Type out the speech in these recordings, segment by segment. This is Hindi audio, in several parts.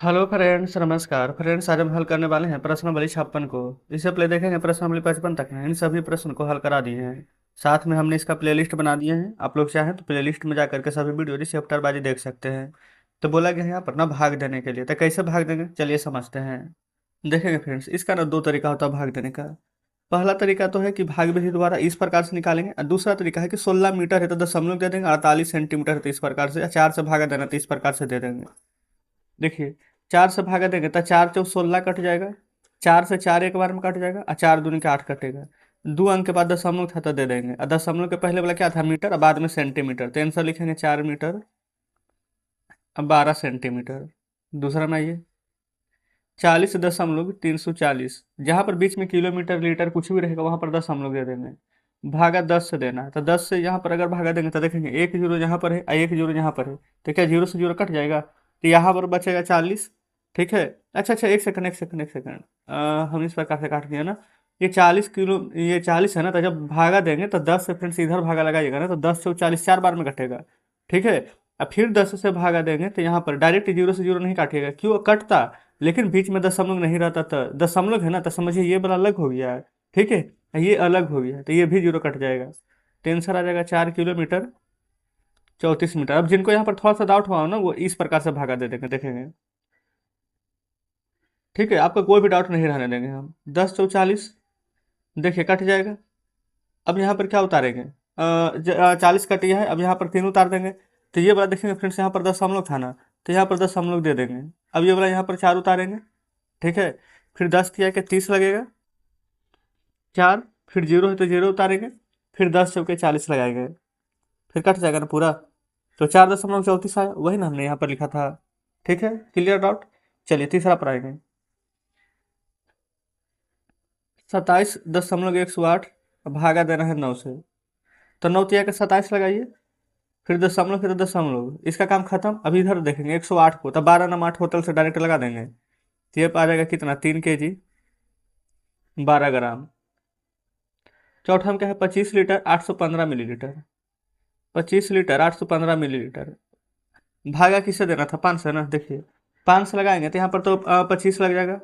हेलो फ्रेंड्स, नमस्कार फ्रेंड्स। आज हम हल करने वाले हैं प्रश्नावली 56 को। इससे पहले देखेंगे प्रश्नावली 55 तक है, इन सभी प्रश्न को हल करा दिए हैं। साथ में हमने इसका प्लेलिस्ट बना दिए हैं। आप लोग चाहें तो प्लेलिस्ट में जा करके सभी वीडियो चैप्टर बाजी देख सकते हैं। तो बोला गया है यहाँ पर ना भाग देने के लिए, तो कैसे भाग देंगे चलिए समझते हैं। देखेंगे फ्रेंड्स, इसका ना दो तरीका होता है भाग देने का। पहला तरीका तो है कि भाग विधि द्वारा इस प्रकार से निकालेंगे, और दूसरा तरीका है कि 16 मीटर है तो दशमलव दे देंगे, 48 सेंटीमीटर है तो इस प्रकार से, या 4 से भागा देना तो इस प्रकार से दे देंगे। देखिए, 4 से भागा देंगे तो 4 × 4 = 16 कट जाएगा। 4 से 4 एक बार में कट जाएगा, और 4 दूनी के 8 कटेगा। 2 अंक के बाद दशमलव था तो दे देंगे, और दशमलव के पहले वाला क्या था मीटर, और बाद में सेंटीमीटर, तो आंसर लिखेंगे 4 मीटर अब 12 सेंटीमीटर। दूसरा में आइए, 40.340, जहाँ पर बीच में किलोमीटर लीटर कुछ भी रहेगा वहाँ पर दशमलव दे देंगे। भागा 10 से देना है, तो 10 से यहाँ पर अगर भागा देंगे तो देखेंगे एक जीरो यहाँ पर है और एक जीरो यहाँ पर है, तो क्या जीरो से जीरो कट जाएगा, तो यहाँ पर बचेगा 40। ठीक है। अच्छा, एक सेकंड एक सेकंड एक सेकंड, हम इस प्रकार से काट दिया ना। ये 40 किलो, ये 40 है ना, तो जब भागा देंगे तो 10 से फ्रेंड्स इधर भागा लगाइएगा ना, तो 10 से 40 4 बार में कटेगा। ठीक है। अब फिर 10 से भागा देंगे तो यहाँ पर डायरेक्ट जीरो से जीरो नहीं काटिएगा, क्यों कटता, लेकिन बीच में दशमलव नहीं रहता, तो दशमलव है ना, तो समझिए ये वाला अलग हो गया है। ठीक है। ये अलग हो गया है, तो ये भी जीरो कट जाएगा, तो आंसर आ जाएगा 4 किलोमीटर 34 मीटर। अब जिनको यहाँ पर थोड़ा सा डाउट हुआ हो ना, वो इस प्रकार से भागा दे देंगे, देखेंगे। ठीक है, आपका कोई भी डाउट नहीं रहने देंगे हम। 10 × 40, देखिए कट जाएगा। अब यहाँ पर क्या उतारेंगे, 40 कट गया है, अब यहाँ पर 3 उतार देंगे, तो ये वाला देखेंगे फ्रेंड्स, यहाँ पर दशमलव था ना, तो यहाँ पर दशमलव दे देंगे। अब ये वाला यहाँ पर 4 उतारेंगे। ठीक है। फिर 10 किया कि 30 लगेगा, 4, फिर जीरो है तो जीरो उतारेंगे, फिर 10 × 4 = 40 लगाएंगे, फिर कट जाएगा ना पूरा, तो 4.34 आया, वही ना हमने यहाँ पर लिखा था। ठीक है, क्लियर डाउट। चलिए तीसरा पर आएंगे। 27.108 भागा देना है 9 से, तो 9 तिया के 27 लगाइए, फिर दशमलव फिर दशमलव, इसका काम खत्म। अभी इधर देखेंगे 108 को, तो 12 × 8 होटल से डायरेक्ट लगा देंगे, तो ये आ जाएगा कितना, 3 kg 12 ग्राम। चौथा में क्या है, 25 लीटर 815 मिलीलीटर। 25 लीटर 815 मिलीलीटर भागा किसे देना था, 5 से ना, देखिए 5 से लगाएंगे तो यहाँ पर तो 25 लग जाएगा,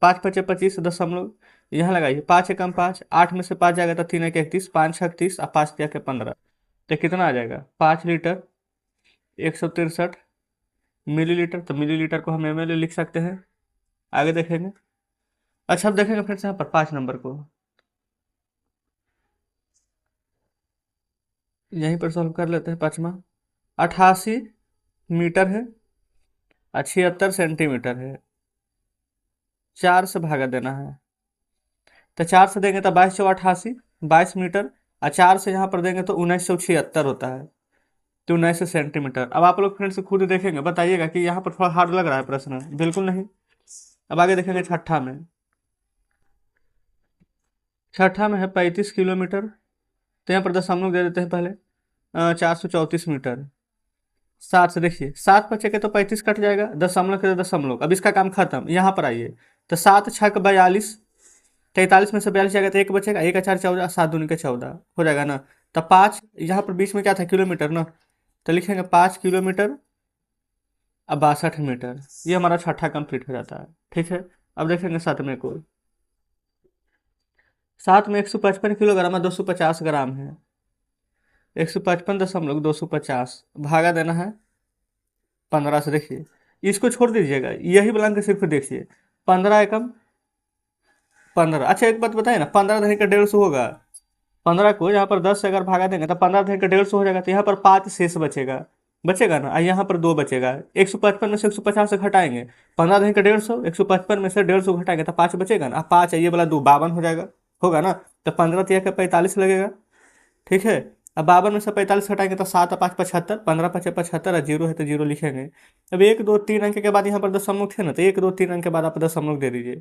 5 × 5 = 25 दशमलव, यहाँ लगाइए 5 × 1 = 5, 8 में से 5 जाएगा तो 3 × 1 = 31, 5 × 6 = 31 और 5 × 3 = 15, तो कितना आ जाएगा, 5 लीटर 163 मिलीलीटर। तो मिलीलीटर को हम ml लिख सकते हैं। आगे देखेंगे। अच्छा, अब देखेंगे फिर से यहाँ पर 5 नंबर को, यहीं पर सॉल्व कर लेते हैं। पाँचवा 88 मीटर है और 76 सेंटीमीटर है, 4 से भागा देना है, तो 4 से देंगे तो 22 × 88 22 मीटर, और 4 से यहाँ पर देंगे तो 1976 होता है, तो 19 सेंटीमीटर। अब आप लोग फ्रेंड्स खुद देखेंगे, बताइएगा कि यहाँ पर थोड़ा हार्ड लग रहा है प्रश्न, बिल्कुल नहीं। अब आगे देखेंगे छठा में। छठा में है 35 किलोमीटर, तो यहाँ पर दशमलव दे देते हैं पहले, 434 मीटर। 7 से देखिए, 7 बचे तो 35 कट जाएगा, दशमलव के दशमलव, अब इसका काम खत्म। यहाँ पर आइए, तो 7 × 6 = 42, 43 में से 42 जाएगा तो एक बचेगा, 1 × 4 = 14, 7 दूनी के 14 हो जाएगा ना। तो 5, यहाँ पर बीच में क्या था, किलोमीटर ना, तो लिखेंगे 5 किलोमीटर अब 62 मीटर। ये हमारा छठा कंप्लीट हो जाता है। ठीक है। अब देखेंगे सातवें को। सात में 155 किलोग्राम और 250 ग्राम है, 155.250 भागा देना है 15 से। देखिए, इसको छोड़ दीजिएगा, यही ब्लैंक सिर्फ देखिए, 15 × 15। अच्छा, एक बात बताए ना, 15 धन का 150 होगा, 15 को यहाँ पर 10 से अगर भागा देंगे तो 15 धन का 150 हो जाएगा, तो यहाँ पर 5 शेष बचेगा, बचेगा ना, और यहाँ पर 2 बचेगा। 155 में से 150 से घटाएंगे, 15 धन का 150, 155 में से 150 घटाएंगे तो 5 बचेगा ना, 5 ये वाला 2 52 हो जाएगा, होगा ना। तो 15 तिया का 45 लगेगा। ठीक है। अब 52 में से 45 हटाएंगे तो 7 और 5 75, 15 × 5 = 75, और जीरो है तो जीरो लिखेंगे। अब 1 2 3 अंक के बाद यहाँ पर दशमलव थे ना, तो 1 2 3 अंक के बाद आप दशमलव दे दीजिए,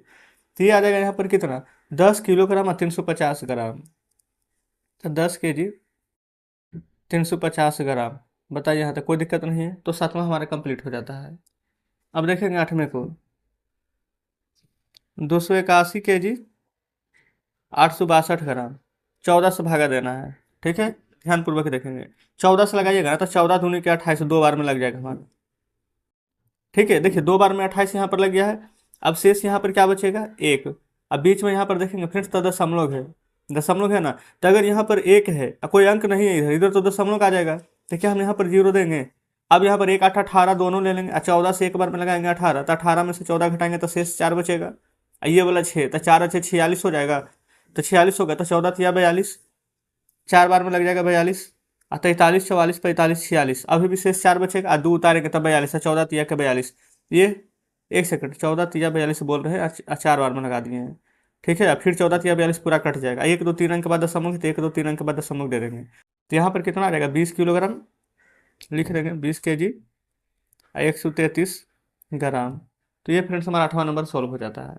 तो ये आ जाएगा यहाँ पर कितना, 10 किलोग्राम और 350 ग्राम। तो 10 kg 350 ग्राम। बताइए, यहाँ तक कोई दिक्कत नहीं है, तो सातवां हमारा कंप्लीट हो जाता है। अब देखेंगे आठवें को। 281 kg 862 ग्राम, 14 से भागा देना है। ठीक है, ध्यानपूर्वक देखेंगे। 14 से लगाइएगा ना, तो 14 दूनी के 28, 2 बार में लग जाएगा हमारा। ठीक है, देखिए 2 बार में 28 यहाँ पर लग गया है। अब शेष यहाँ पर क्या बचेगा, 1। अब बीच में यहाँ पर देखेंगे फ्रेंड्स तो दशमलव है, दशमलव है ना, तो अगर यहाँ पर 1 है, कोई अंक नहीं है इधर, इधर तो दशमलव आ जाएगा, तो क्या हम यहाँ पर 0 देंगे। अब यहाँ पर 1 8 18 दोनों ले लेंगे, 14 से एक बार में लगाएंगे 18, तो 18 में से 14 घटाएंगे तो शेष 4 बचेगा। ये वाला 6, तो 4 अच्छे 46 हो जाएगा, तो 46 होगा, तो 14 तिया 42, 4 बार में लग जाएगा 42, 43 44 45 46, अभी भी शेष 4 बचेगा, 2 उतारेंगे तब 42, 14 तिया के 42। ये एक सेकंड, 14 तिया 42 बोल रहे हैं, 4 बार में लगा दिए हैं। ठीक है, अब फिर 14 तिया 42 पूरा कट जाएगा, 1 2 3 अंक के बाद दशमलव, तो 1 2 3 अंक के बाद दशमलव दे देंगे, तो यहाँ पर कितना आ जाएगा, 20 किलोग्राम लिख देंगे, 20 kg 133 ग्राम। तो ये फ्रेंड्स हमारा 8वां नंबर सॉल्व हो जाता है।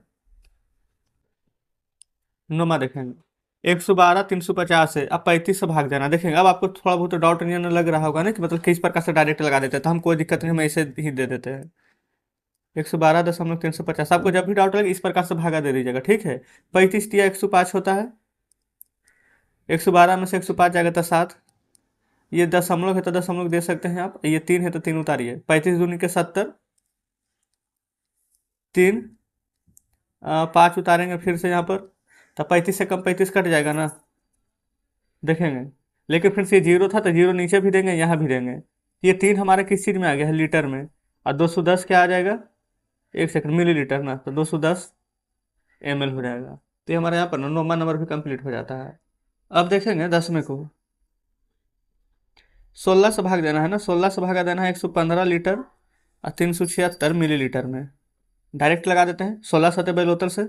9वां देखेंगे, 112 350 है, अब 35 से भाग देना। देखेंगे अब आपको थोड़ा बहुत डाउट नहीं लग रहा होगा ना, कि मतलब किस प्रकार से डायरेक्ट लगा देते हैं, तो हम कोई दिक्कत नहीं, हम ऐसे ही दे देते हैं। 112.350, आपको जब भी डाउट लगे इस प्रकार से भागा दे दीजिएगा, ठीक है। 35 दिया 105 होता है, 112 में से 105 जाएगा तो 7, ये दशमलव है तो दशमलव दे सकते हैं आप, ये 3 है तो 3 उतारिए, 35 दूनी के 70, 3 5 उतारेंगे फिर से यहाँ पर, तो 35 से कम 35 कट जाएगा ना, देखेंगे। लेकिन फिर से 0 था तो 0 नीचे भी देंगे, यहाँ भी देंगे। ये 3 हमारे किस चीज़ में आ गया है, लीटर में, और 210 क्या आ जाएगा, एक सेकंड, मिलीलीटर ना, तो 210 ml हो जाएगा। तो ये हमारे यहाँ पर 9वां नंबर भी कंप्लीट हो जाता है। अब देखेंगे 10वें को, 16 से भाग देना है ना, 16 से भागा देना है 115 लीटर और 376 मिलीलीटर में। डायरेक्ट लगा देते हैं, 16 सतह बेलोतर से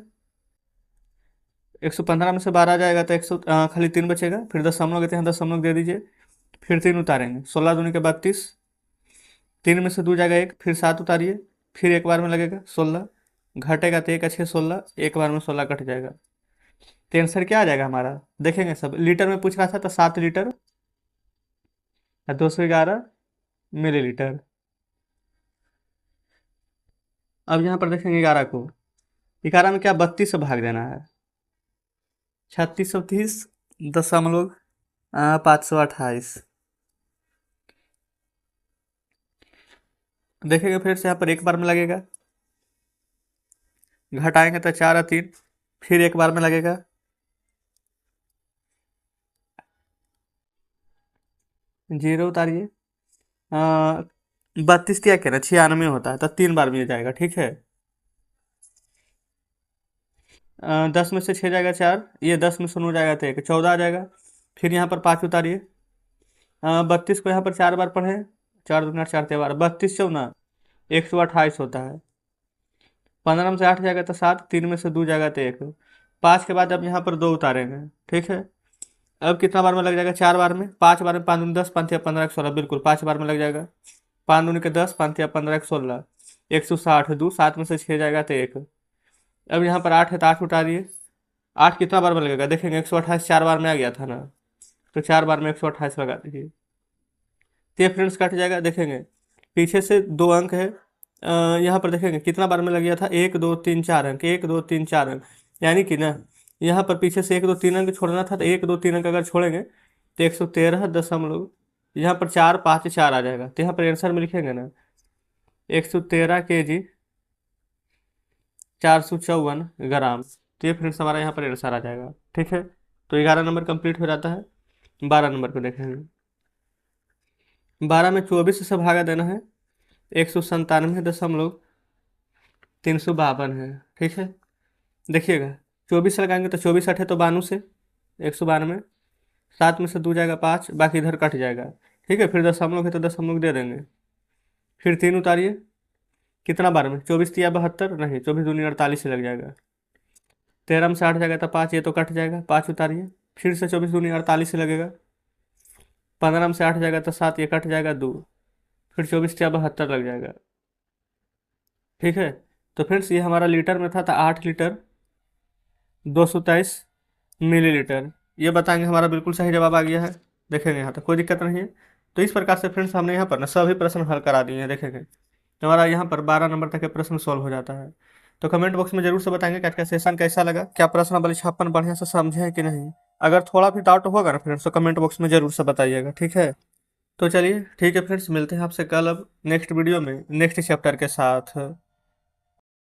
115 में से 12 जाएगा तो 100 खाली 3 बचेगा, फिर दशमलव देते हैं, दशमलव दे दीजिए, फिर 3 उतारेंगे, 16 दूनी के 32, 3 में से 2 जाएगा 1, फिर 7 उतारिए, फिर एक बार में लगेगा 16, घटेगा तो 1 अच्छे 16, एक बार में 16 कट जाएगा। तो आंसर क्या आ जाएगा हमारा, देखेंगे सब, लीटर में पूछ रहा था तो 7 लीटर या 211 मिलीलीटर। अब यहाँ पर देखेंगे 11 को, 11 में क्या 32 से भाग देना है, 3630.528। देखेंगे फिर से यहाँ पर एक बार में लगेगा, घटाएंगे तो 4 और 3, फिर एक बार में लगेगा, जीरो उतारिए, 32 क्या कह रहे हैं, 96 होता है, तो 3 बार में जाएगा, ठीक है। 10 में से 6 जाएगा 4, ये 10 में से 9 जाएगा तो 1, 14 आ जाएगा, फिर यहाँ पर 5 उतारिए, 32 को यहाँ पर 4 बार पढ़े, 4 दूना 4 12, 32 14 128 होता है। 15 में से 8 जाएगा तो 7, 3 में से 2 जाएगा तो 1, 5 के बाद अब यहाँ पर 2 उतारेंगे, ठीक है। अब कितना बार में लग जाएगा, 4 बार में, 5 बार में 5 दूनी 10, 5 या 15 16, बिल्कुल 5 बार में लग जाएगा, 5 दूनी के 10, 5 या 15 16, 160, 2 7 में से 6 जाएगा तो 1। अब यहाँ पर 8 है तो 8 उतारिए, 8 कितना बार में लगेगा, देखेंगे 128 4 बार में आ गया था ना, तो 4 बार में 128 लगा दीजिए, तो ये फ्रेंड्स कट जाएगा। देखेंगे पीछे से 2 अंक है, यहाँ पर देखेंगे कितना बार में लग गया था, 1 2 3 4 अंक, 1 2 3 4 अंक, यानी कि ना यहाँ पर पीछे से 1 2 3 अंक छोड़ना था, तो 1 2 3 अंक अगर छोड़ेंगे तो 113 यहाँ पर 4 5 4 आ जाएगा, तो यहाँ पर आंसर में लिखेंगे ना 113 kg 454 ग्राम। तो ये फ्रेंड्स हमारा यहाँ पर आंसर आ जाएगा, ठीक है। तो 11 नंबर कंप्लीट हो जाता है। 12 नंबर को देखेंगे, 12 में 24 से भागा देना है, 197.352 है, ठीक है। देखिएगा 24 से लगाएंगे तो 24 अठे तो 92 से 192, 7 में से 2 जाएगा 5, बाकी इधर कट जाएगा, ठीक है। फिर दशमलव है तो दशमलव दे देंगे, फिर 3 उतारिए, कितना बार में, 24 तिया 72 नहीं, 24 दूनी 48 से लग जाएगा, 13 में से 8 जाएगा तो 5, ये तो कट जाएगा, 5 उतारिए, फिर से 24 दूनी 48 से लगेगा, 15 में से 8 जाएगा तो 7, ये कट जाएगा 2, फिर 24 तिया 72 लग जाएगा, ठीक है। तो फ्रेंड्स ये हमारा लीटर में था तो 8 लीटर 223 मिलीलीटर, ये बताएंगे, हमारा बिल्कुल सही जवाब आ गया है। देखेंगे यहाँ तक कोई दिक्कत नहीं है। तो इस प्रकार से फ्रेंड्स हमने यहाँ पर ना सभी प्रश्न हल करा दिए हैं। देखेंगे तो हमारा यहाँ पर 12 नंबर तक के प्रश्न सॉल्व हो जाता है। तो कमेंट बॉक्स में जरूर से बताएंगे कि आज का सेशन कैसा लगा, क्या प्रश्नावली छापन बढ़िया से समझे हैं कि नहीं। अगर थोड़ा भी डाउट होगा ना फ्रेंड्स तो कमेंट बॉक्स में जरूर से बताइएगा, ठीक है। तो चलिए ठीक है फ्रेंड्स, मिलते हैं आपसे कल अब नेक्स्ट वीडियो में नेक्स्ट चैप्टर के साथ।